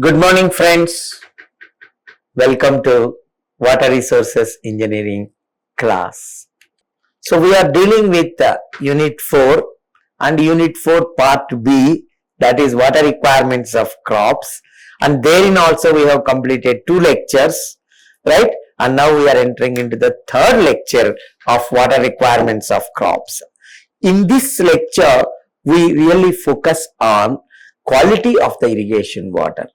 Good morning, friends. Welcome to Water Resources Engineering class. So, we are dealing with Unit 4 and Unit 4 Part B, that is water requirements of crops. And therein also we have completed 2 lectures, right? And now we are entering into the third lecture of water requirements of crops. In this lecture, we really focus on quality of the irrigation water.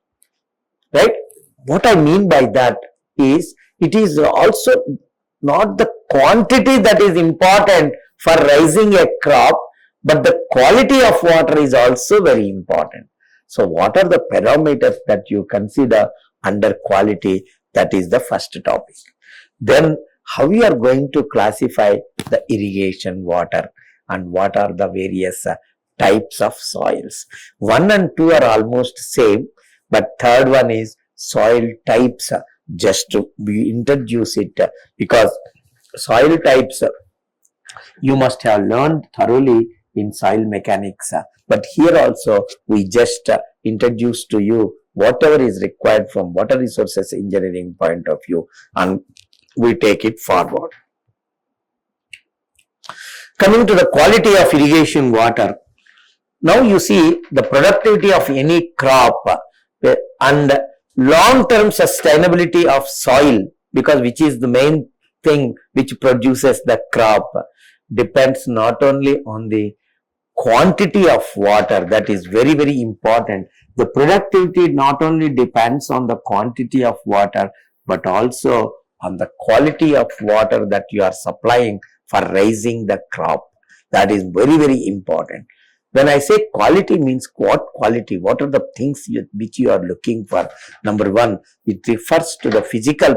Right? What I mean by that is, it is also not the quantity that is important for raising a crop, but the quality of water is also very important. So, what are the parameters that you consider under quality? That is the first topic. Then, how we are going to classify the irrigation water and what are the various types of soils. 1 and 2 are almost same, but third one is soil types, just to we introduce it, because soil types you must have learned thoroughly in soil mechanics, but here also we just introduce to you whatever is required from water resources engineering point of view, and we take it forward. Coming to the quality of irrigation water, now you see the productivity of any crop and long-term sustainability of soil, because which is the main thing which produces the crop, depends not only on the quantity of water, that is very, very important. The productivity not only depends on the quantity of water, but also on the quality of water that you are supplying for raising the crop. That is very, very important. When I say quality, means what quality? What are the things which you are looking for? Number 1, it refers to the physical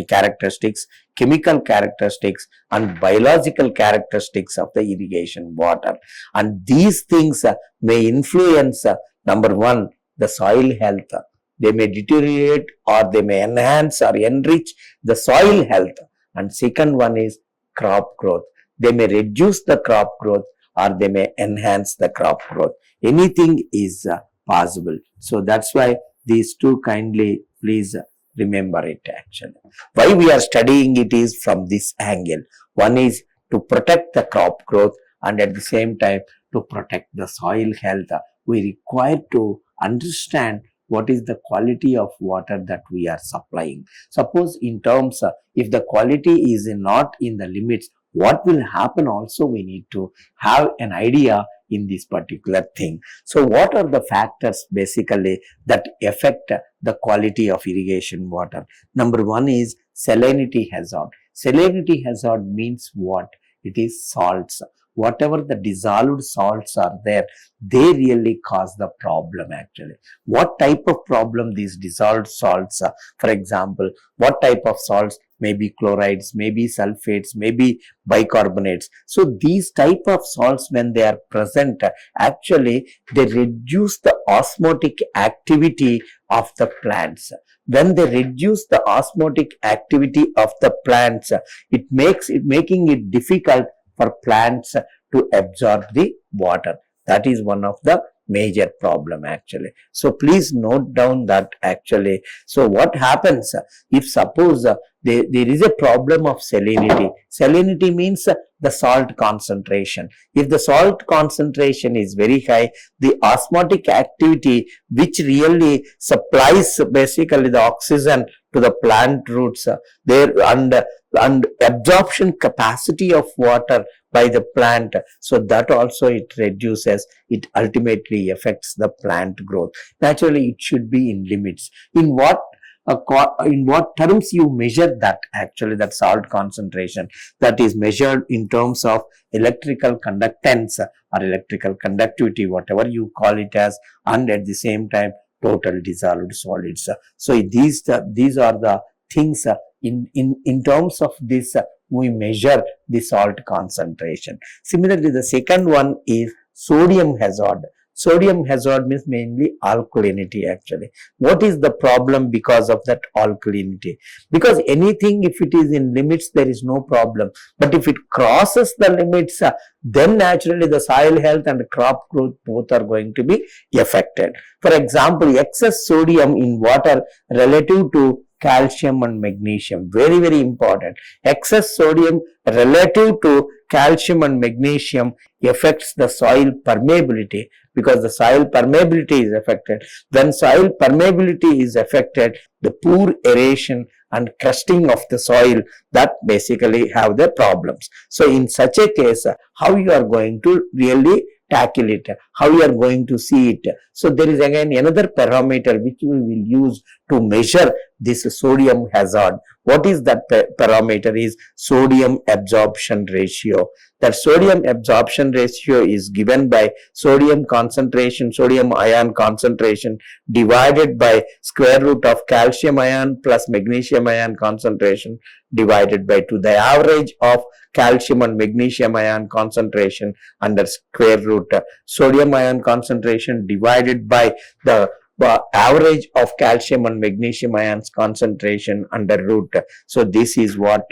characteristics, chemical characteristics and biological characteristics of the irrigation water. And these things may influence, number 1, the soil health. They may deteriorate or they may enhance or enrich the soil health. And second one is crop growth. They may reduce the crop growth or they may enhance the crop growth. Anything is possible. So that's why these two kindly please remember it actually. Why we are studying it is from this angle. One is to protect the crop growth and at the same time to protect the soil health. We require to understand what is the quality of water that we are supplying. Suppose in terms if the quality is not in the limits, what will happen also we need to have an idea in this particular thing. So what are the factors basically that affect the quality of irrigation water? Number 1 is salinity hazard. Salinity hazard means what? It is salts. Whatever the dissolved salts are there, they really cause the problem actually. What type of problem these dissolved salts are? For example, what type of salts? Maybe chlorides, maybe sulfates, maybe bicarbonates. So these type of salts, when they are present, actually they reduce the osmotic activity of the plants. When they reduce the osmotic activity of the plants, it makes it making it difficult for plants to absorb the water. That is one of the major problem actually. So please note down that actually. So what happens if suppose there is a problem of salinity. Salinity means the salt concentration. If the salt concentration is very high, the osmotic activity which really supplies basically the oxygen to the plant roots there and absorption capacity of water by the plant, so that also it reduces, it ultimately affects the plant growth. Naturally it should be in limits. In what terms you measure that actually, that salt concentration? That is measured in terms of electrical conductance or electrical conductivity, whatever you call it as, and at the same time total dissolved solids. So these are the things in terms of this we measure the salt concentration. Similarly, the second one is sodium hazard. Sodium hazard means mainly alkalinity actually. What is the problem because of that alkalinity? Because anything, if it is in limits, there is no problem. But if it crosses the limits, then naturally the soil health and crop growth both are going to be affected. For example, excess sodium in water relative to calcium and magnesium, very, very important. Excess sodium relative to calcium and magnesium affects the soil permeability, because the soil permeability is affected. When soil permeability is affected, the poor aeration and crusting of the soil, that basically have the problems. So in such a case, how you are going to really tackle it, how you are going to see it? So there is again another parameter which we will use to measure this sodium hazard. What is that parameter? Is sodium absorption ratio. That sodium absorption ratio is given by sodium concentration, sodium ion concentration divided by square root of calcium ion plus magnesium ion concentration divided by 2. The average of calcium and magnesium ion concentration under square root sodium ion concentration divided by the average of calcium and magnesium ions concentration under root. So this is what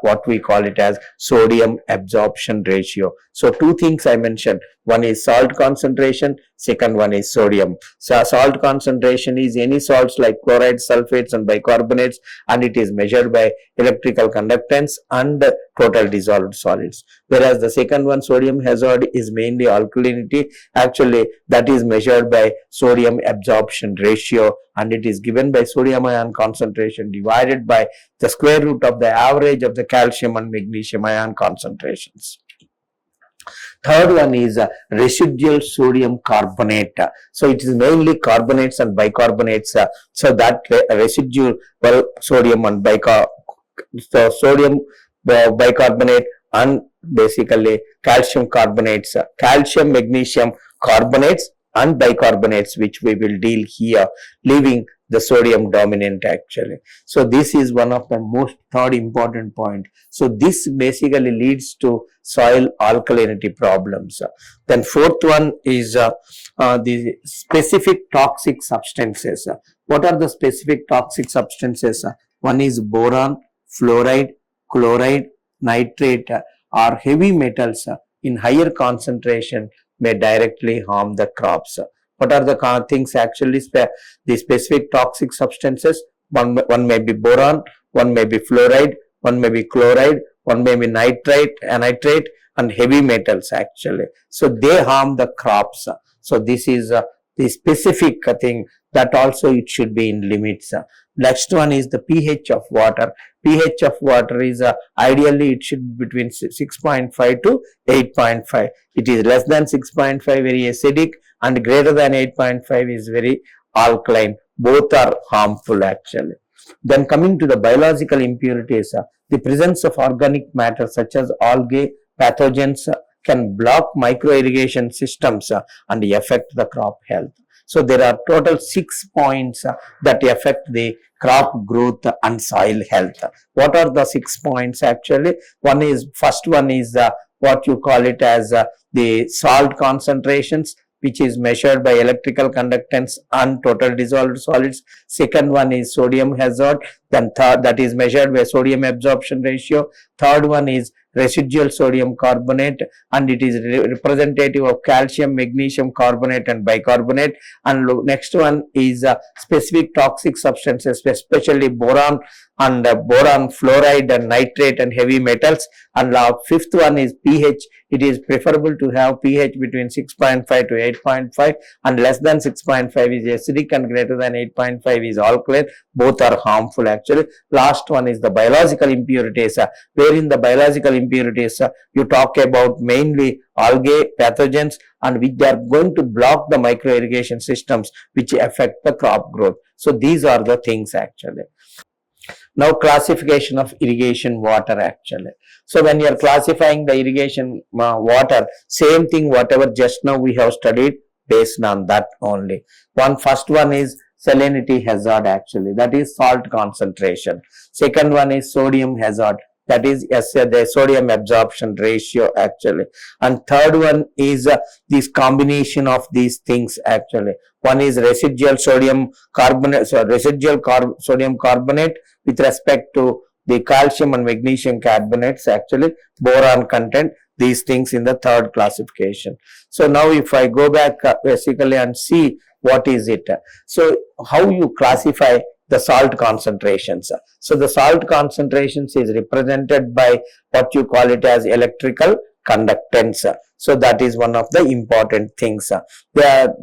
what we call it as sodium absorption ratio. So two things I mentioned. One is salt concentration, second one is sodium. So salt concentration is any salts like chlorides, sulfates and bicarbonates, and it is measured by electrical conductance and total dissolved solids. Whereas the second one, sodium hazard, is mainly alkalinity. Actually, that is measured by sodium absorption ratio, and it is given by sodium ion concentration divided by the square root of the average of the calcium and magnesium ion concentrations. Third one is residual sodium carbonate. So it is mainly carbonates and bicarbonates. So that residual sodium and sodium bicarbonate and basically calcium carbonates, calcium magnesium carbonates and bicarbonates, which we will deal here, leaving the sodium dominant actually. So this is one of the most third important point. So this basically leads to soil alkalinity problems. Then fourth one is the specific toxic substances. What are the specific toxic substances? One is boron, fluoride, chloride, nitrate, or heavy metals in higher concentration may directly harm the crops. What are the things actually? The specific toxic substances, one may be boron, one may be fluoride, one may be chloride, one may be nitrate, and heavy metals actually. So they harm the crops. So this is the specific thing, that also it should be in limits. Next one is the pH of water. pH of water is ideally it should be between 6.5 to 8.5. It is less than 6.5 very acidic, and greater than 8.5 is very alkaline. Both are harmful actually. Then coming to the biological impurities, the presence of organic matter such as algae, pathogens can block micro irrigation systems and affect the crop health. So there are total 6 points that affect the crop growth and soil health. What are the 6 points actually? First one is what you call it as the salt concentrations, which is measured by electrical conductance and total dissolved solids. Second one is sodium hazard. Then third, that is measured by sodium absorption ratio. Third one is residual sodium carbonate, and it is representative of calcium, magnesium carbonate and bicarbonate. And next one is specific toxic substances, especially boron and boron, fluoride and nitrate and heavy metals. And fifth one is pH. It is preferable to have pH between 6.5 to 8.5, and less than 6.5 is acidic and greater than 8.5 is alkaline. Both are harmful actually. Last one is the biological impurities, wherein the biological impurities you talk about mainly algae, pathogens, and which are going to block the micro irrigation systems which affect the crop growth. So these are the things actually. Now classification of irrigation water actually. So when you are classifying the irrigation water, same thing whatever just now we have studied, based on that only. First one is salinity hazard actually, that is salt concentration. Second one is sodium hazard, that is the sodium absorption ratio actually. And third one is this combination of these things actually. One is residual sodium carbonate, sodium carbonate with respect to the calcium and magnesium carbonates actually, boron content, these things in the third classification. So now if I go back basically and see what is it. So how you classify the salt concentrations. So the salt concentrations is represented by what you call it as electrical conductance. So that is one of the important things. That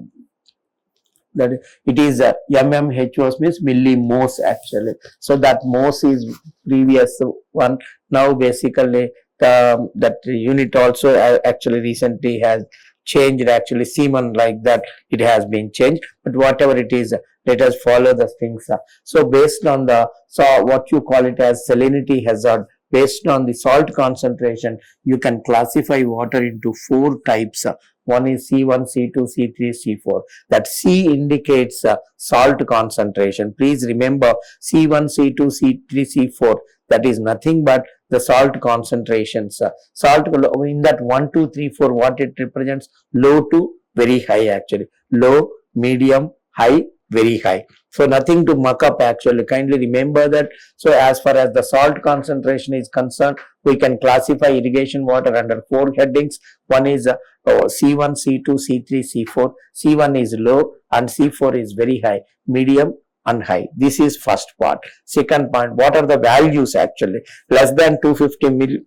it is mmHos means millimos actually. So that mos is previous one. Now basically that unit also actually recently has changed actually, Siemens like that it has been changed, but whatever it is, let us follow the things. So based on the, so what you call it as salinity hazard, based on the salt concentration, you can classify water into 4 types. One is C1, C2, C3, C4. That C indicates salt concentration. Please remember C1, C2, C3, C4. That is nothing but the salt concentrations. Salt in that 1, 2, 3, 4, what it represents? Low to very high actually. Low, medium, high, very high. So nothing to muck up actually. Kindly remember that. So as far as the salt concentration is concerned, we can classify irrigation water under 4 headings. One is C1, C2, C3, C4. C1 is low and C4 is very high, medium and high. This is first part. Second point, what are the values actually? Less than 250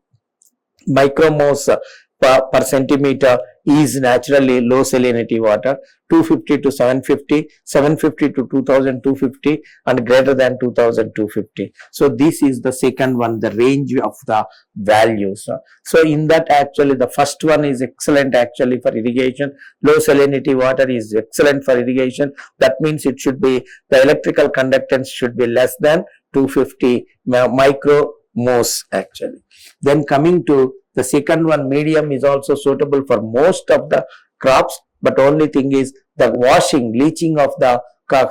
micromoles per centimeter is naturally low salinity water. 250 to 750, 750 to 2250 and greater than 2250. So this is the second one, the range of the values. So in that actually the first one is excellent actually for irrigation. Low salinity water is excellent for irrigation. That means it should be, the electrical conductance should be less than 250 micromos actually. Then coming to the second one, medium, is also suitable for most of the crops, but only thing is the washing, leaching of the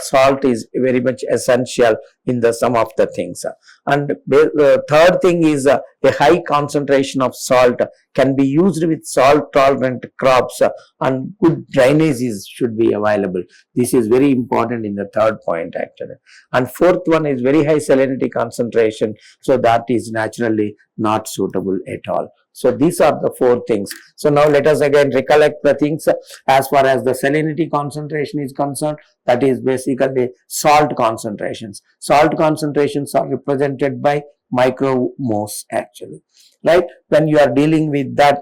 salt is very much essential in the some of the things. And the third thing is a high concentration of salt can be used with salt tolerant crops and good drainage should be available. This is very important in the third point actually. And fourth one is very high salinity concentration. So that is naturally not suitable at all. So these are the 4 things. So now let us again recollect the things as far as the salinity concentration is concerned. That is basically salt concentrations. Salt concentrations are represented by micromos actually, right? When you are dealing with that,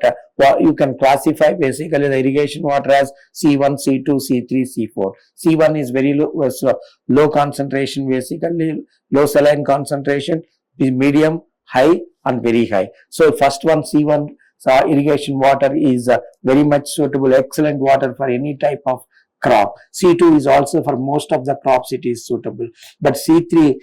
you can classify basically the irrigation water as C1, C2, C3, C4. C1 is very low, low concentration, basically low saline concentration, is medium, high and very high. So first one, C1 irrigation water is very much suitable, excellent water for any type of crop. C2 is also for most of the crops it is suitable, but C3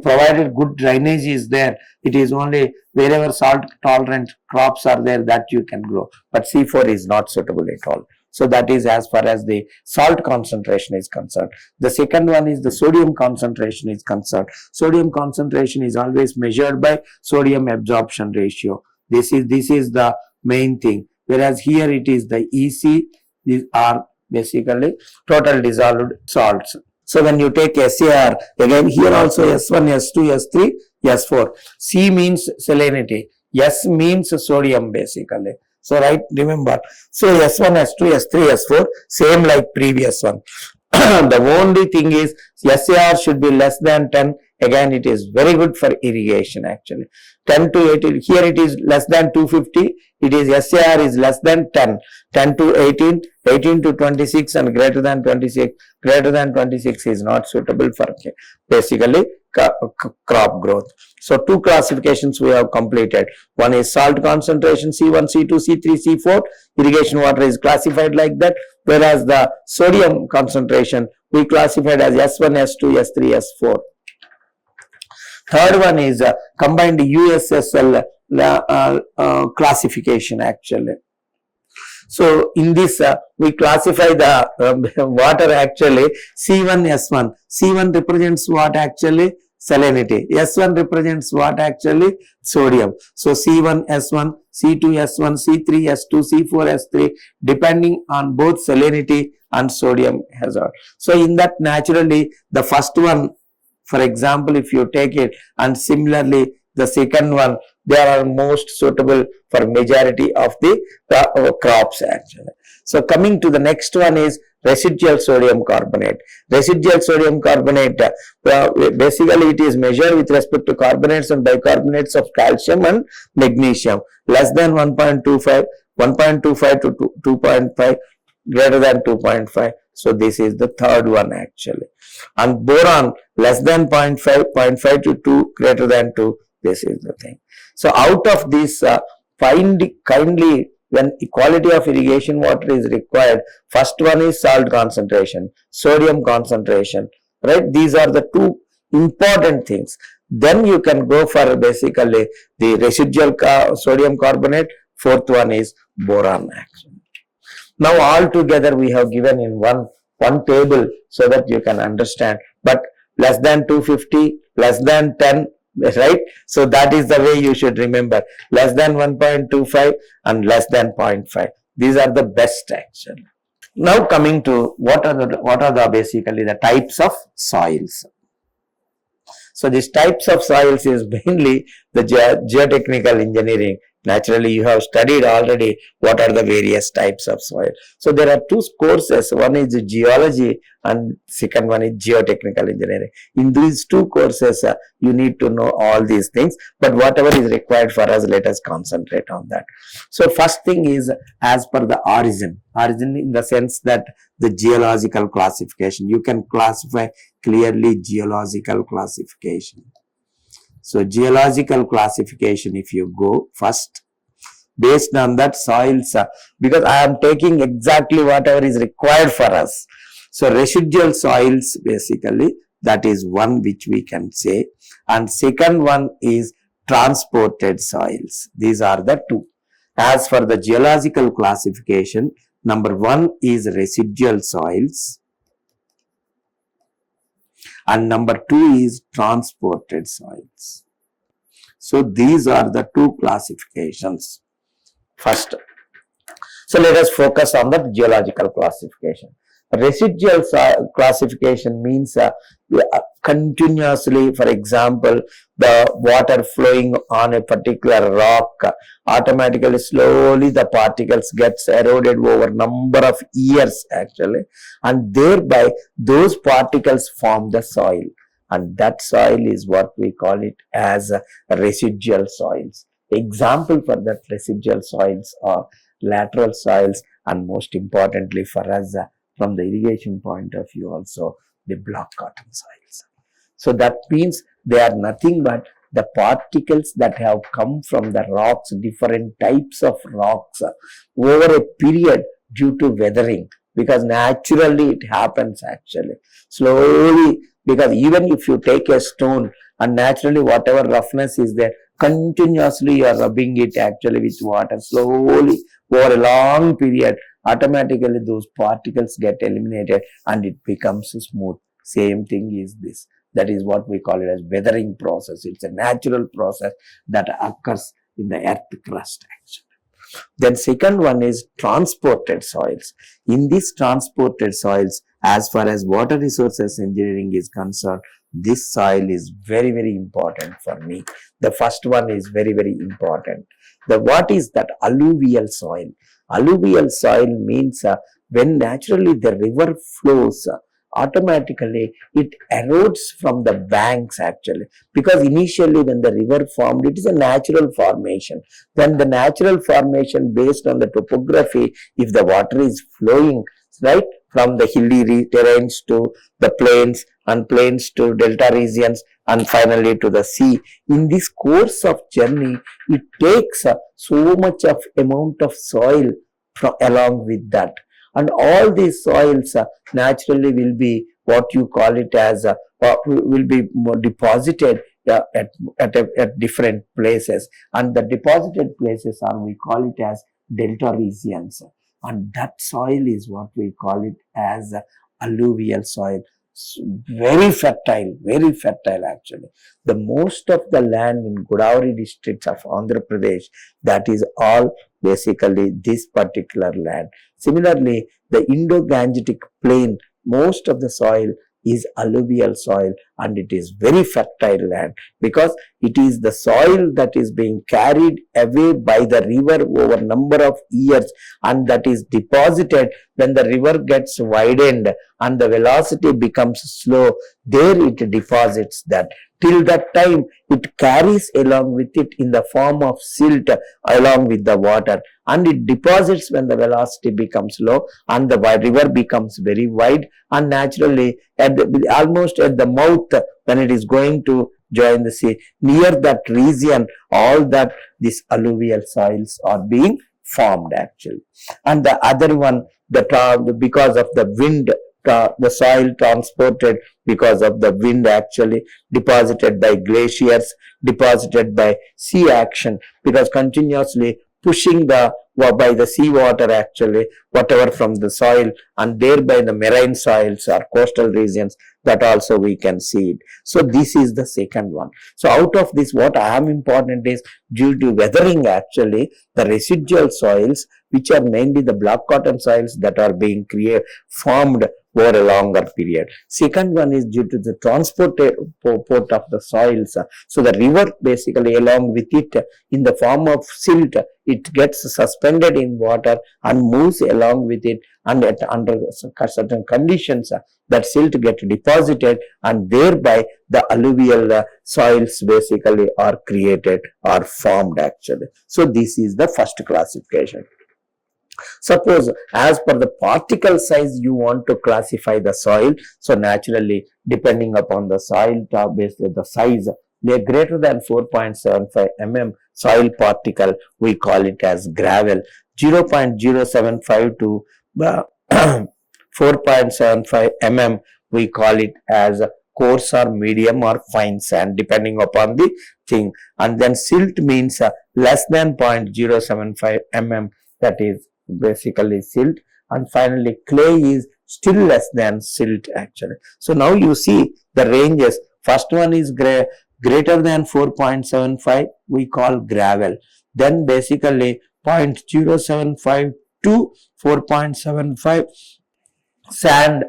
provided good drainage is there, it is only wherever salt tolerant crops are there that you can grow, but C4 is not suitable at all. So that is as far as the salt concentration is concerned. The second one is the sodium concentration is concerned. Sodium concentration is always measured by sodium absorption ratio. This is the main thing. Whereas here it is the EC, these are basically total dissolved salts. So when you take SAR, again here also S1, S2, S3, S4. C means salinity. S means sodium basically. So right, remember. So S1, S2, S3, S4, same like previous one. The only thing is SAR should be less than 10. Again, it is very good for irrigation actually. 10 to 18, here it is less than 250. It is SAR is less than 10. 10 to 18, 18 to 26 and greater than 26. Greater than 26 is not suitable for basically crop growth. So 2 classifications we have completed. One is salt concentration C1, C2, C3, C4. Irrigation water is classified like that. Whereas the sodium concentration we classified as S1, S2, S3, S4. Third one is combined USSL classification actually. So in this we classify the water actually C1, S1. C1 represents what actually? Salinity. S1 represents what actually? Sodium. So C1, S1, C2, S1, C3, S2, C4, S3, depending on both salinity and sodium hazard. So in that, naturally, the first one, for example, if you take it, and similarly the second one, they are most suitable for majority of the crops actually. So coming to the next one is residual sodium carbonate. Residual sodium carbonate, basically it is measured with respect to carbonates and bicarbonates of calcium and magnesium, less than 1.25, 1.25 to 2.5, greater than 2.5. So this is the third one actually. And boron, less than 0.5, 0.5 to 2, greater than 2. This is the thing. So out of this, find kindly, when quality of irrigation water is required, first one is salt concentration, sodium concentration, right? These are the two important things. Then you can go for basically the residual sodium carbonate. Fourth one is boron action. Now all together we have given in one table so that you can understand, but less than 250, less than 10, right? So that is the way you should remember, less than 1.25 and less than 0.5. These are the best actually. Now coming to what are the basically the types of soils. So these types of soils is mainly the geotechnical engineering. Naturally, you have studied already what are the various types of soil. So there are two courses. One is geology and second one is geotechnical engineering. In these two courses, you need to know all these things. But whatever is required for us, let us concentrate on that. So first thing is as per the origin. Origin in the sense that the geological classification. You can classify clearly geological classification. So geological classification, if you go first, based on that soils, because I am taking exactly whatever is required for us. So residual soils, basically, that is one which we can say. And second one is transported soils. These are the two. As for the geological classification, number one is residual soils. And number two is transported soils. So these are the two classifications. First, so let us focus on the geological classification. Residual classification means continuously, for example, the water flowing on a particular rock, automatically slowly the particles gets eroded over number of years actually, and thereby those particles form the soil, and that soil is what we call it as residual soils. Example for that residual soils are lateral soils, and most importantly for us from the irrigation point of view also the block cotton soils. So that means they are nothing but the particles that have come from the rocks, different types of rocks over a period due to weathering, because naturally it happens actually slowly, because even if you take a stone and naturally whatever roughness is there, continuously you are rubbing it actually with water slowly over a long period, automatically those particles get eliminated and it becomes smooth. Same thing is this. That is what we call it as weathering process. It's a natural process that occurs in the earth crust actually. Then second one is transported soils. In these transported soils, as far as water resources engineering is concerned, this soil is very, very important for me. The first one is very, very important. What is that? Alluvial soil. Alluvial soil means when naturally the river flows, automatically it erodes from the banks actually, because initially when the river formed, it is a natural formation. Then the natural formation based on the topography, if the water is flowing right from the hilly terrains to the plains and plains to delta regions and finally to the sea, in this course of journey it takes so much of amount of soil along with that, and all these soils naturally will be what you call it as will be deposited at different places, and the deposited places are, we call it as delta regions, and that soil is what we call it as alluvial soil. very fertile actually. The most of the land in Godavari districts of Andhra Pradesh, that is all basically this particular land. Similarly, the Indo-Gangetic plain, most of the soil is alluvial soil and it is very fertile land because it is the soil that is being carried away by the river over number of years and that is deposited when the river gets widened and the velocity becomes slow. There it deposits that. Till that time it carries along with it in the form of silt along with the water and it deposits when the velocity becomes low and the river becomes very wide and naturally almost at the mouth when it is going to join the sea, near that region all that these alluvial soils are being formed actually. And the other one, because of the wind, the soil transported because of the wind actually, deposited by glaciers, deposited by sea action, because continuously pushing by the sea water actually, whatever from the soil and thereby the marine soils or coastal regions, that also we can see it. So this is the second one. So out of this, what I am important is due to weathering actually, the residual soils, which are mainly the black cotton soils that are being formed over a longer period. Second one is due to the transport of the soils. So the river basically along with it in the form of silt, it gets suspended in water and moves along with it, and under certain conditions that silt get deposited and thereby the alluvial soils basically are created or formed actually. So this is the first classification. Suppose as per the particle size you want to classify the soil, so naturally depending upon the soil basically the size, they greater than 4.75 mm soil particle, we call it as gravel. 0.075 to 4.75 mm, we call it as coarse or medium or fine sand depending upon the thing. And then silt means less than 0.075 mm, that is basically silt. And finally clay is still less than silt actually. So now you see the ranges. First one is greater than 4.75, we call gravel. Then basically 0.075 to 4.75 sand,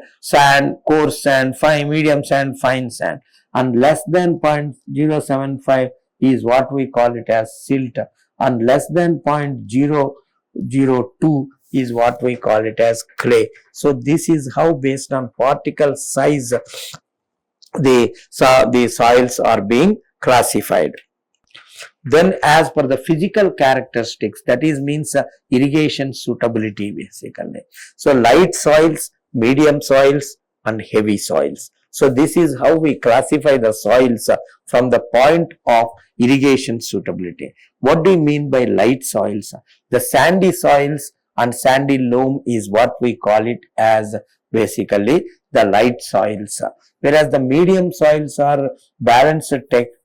coarse sand, fine, medium sand, fine sand. And less than 0.075 is what we call it as silt, and less than 0.002 is what we call it as clay. So this is how based on particle size the soils are being classified. Then as per the physical characteristics, that is means irrigation suitability basically. So light soils, medium soils and heavy soils. So this is how we classify the soils from the point of irrigation suitability. What do you mean by light soils? The sandy soils and sandy loam is what we call it as basically the light soils. Whereas the medium soils are balanced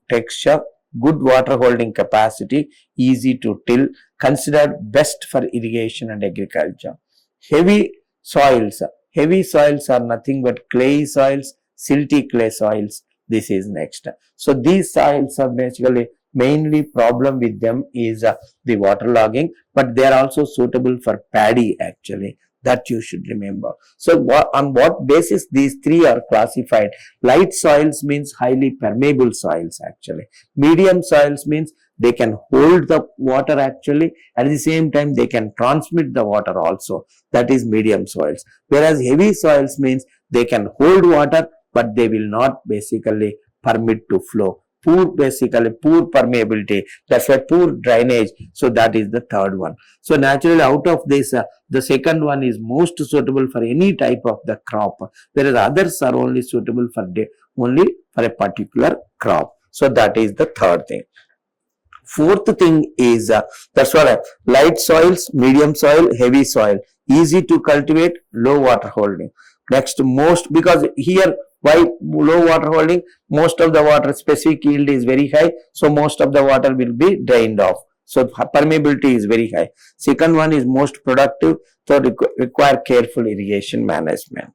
texture, good water holding capacity, easy to till, considered best for irrigation and agriculture. Heavy soils are nothing but clay soils, silty clay soils. This is next. So these soils are basically mainly problem with them is the waterlogging, but they are also suitable for paddy actually. That you should remember. So on what basis these three are classified? Light soils means highly permeable soils actually. Medium soils means they can hold the water actually, at the same time they can transmit the water also. That is medium soils. Whereas heavy soils means they can hold water but they will not basically permit to flow. Poor permeability, that's why poor drainage. So that is the third one. So naturally out of this the second one is most suitable for any type of the crop, whereas others are only suitable for a particular crop. So that is the third thing. Fourth thing is that's what light soils, medium soil, heavy soil, easy to cultivate, low water holding. Next, most, because here why low water holding, most of the water specific yield is very high, so most of the water will be drained off. So permeability is very high. Second one is most productive, so require careful irrigation management.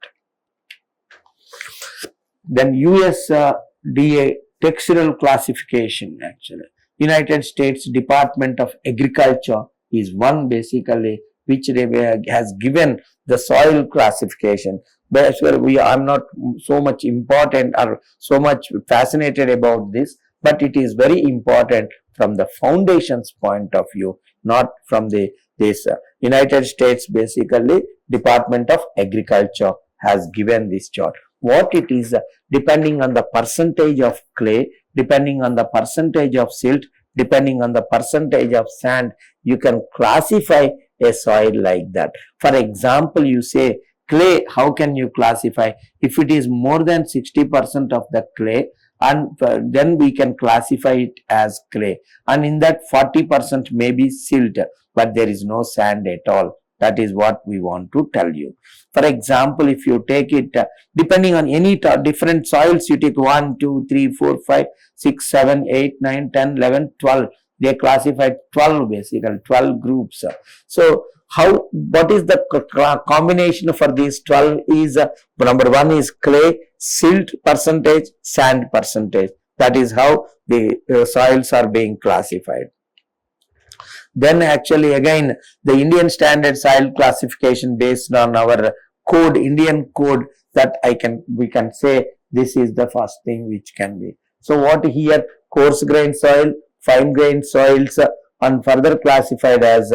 Then USDA textural classification actually. United States Department of Agriculture is one basically which has given the soil classification. That's where I'm not so much important or so much fascinated about this, but it is very important from the foundation's point of view, not from this United States basically Department of Agriculture has given this chart. What it is, depending on the percentage of clay, depending on the percentage of silt, depending on the percentage of sand, you can classify a soil like that. For example, you say clay, how can you classify? If it is more than 60% of the clay, and then we can classify it as clay, and in that 40% may be silt, but there is no sand at all. That is what we want to tell you. For example, if you take it, depending on any different soils, you take 1, 2, 3, 4, 5, 6, 7, 8, 9, 10, 11, 12. They classified 12 basically, 12 groups. So, what is the combination for these 12 is, number 1 is clay, silt percentage, sand percentage. That is how the soils are being classified. Then actually again the Indian standard soil classification based on our code, Indian code, that we can say this is the first thing which can be. So what here, coarse grain soil, fine grain soils, and further classified as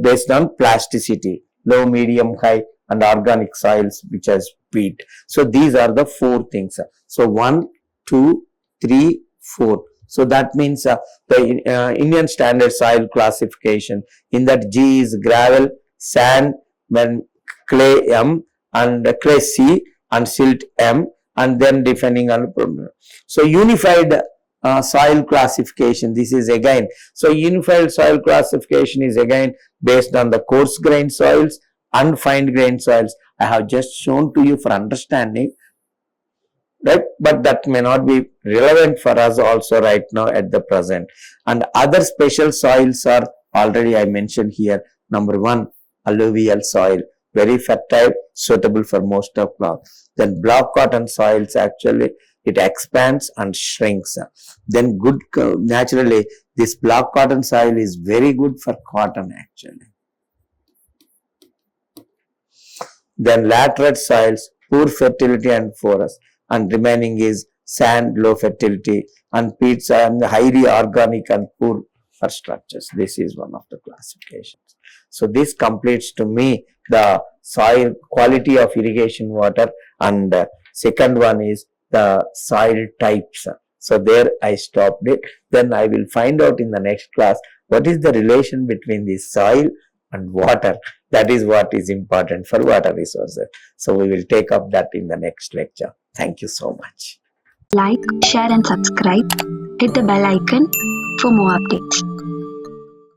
based on plasticity, low, medium, high, and organic soils which has peat. So these are the 4 things. So 1, 2, 3, 4. So that means the Indian standard soil classification, in that G is gravel, sand, then clay M, and clay C, and silt M, and then depending on problem. So unified soil classification, this is again, so unified soil classification is again based on the coarse grain soils and fine grain soils. I have just shown to you for understanding, right? But that may not be relevant for us also right now at the present. And other special soils are already I mentioned here. Number 1, alluvial soil, very fertile, suitable for most of crops. Then block cotton soils, actually it expands and shrinks. Then good, naturally this block cotton soil is very good for cotton actually. Then laterite soils, poor fertility and porous, and remaining is sand, low fertility, and peats are highly organic and poor for structures. This is one of the classifications. So this completes to me the soil quality of irrigation water, and second one is the soil types. So there I stopped it. Then I will find out in the next class what is the relation between the soil and water. That is what is important for water resources. So we will take up that in the next lecture. Thank you so much. Like, share and subscribe. Hit the bell icon for more updates.